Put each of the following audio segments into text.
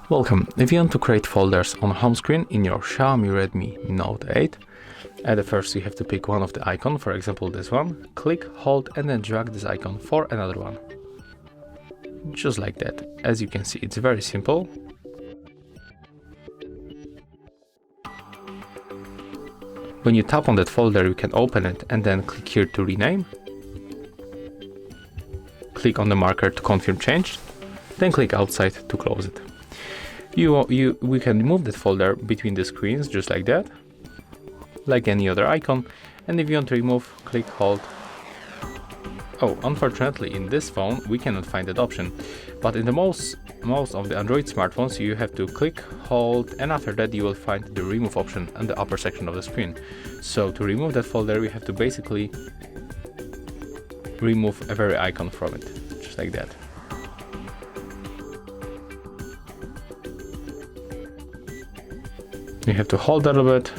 Welcome. If you want to create folders on home screen in your Xiaomi Redmi Note 8, at first you have to pick one of the icons, for example this one, click, hold and then drag this icon for another one. Just like that. As you can see, it's very simple. When you tap on that folder, you can open it and then click here to rename. Click on the marker to confirm change, then click outside to close it. We can move that folder between the screens just like that, like any other icon, and if you want to remove, click, hold. Oh, unfortunately in this phone we cannot find that option, but in the most of the Android smartphones you have to click, hold, and after that you will find the remove option in the upper section of the screen. So to remove that folder we have to basically remove a very icon from it, just like that. You have to hold a little bit.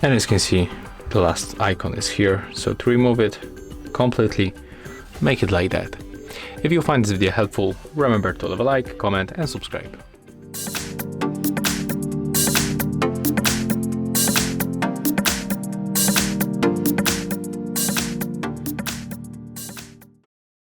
And as you can see, the last icon is here. So to remove it completely, make it like that. If you find this video helpful, remember to leave a like, comment and subscribe.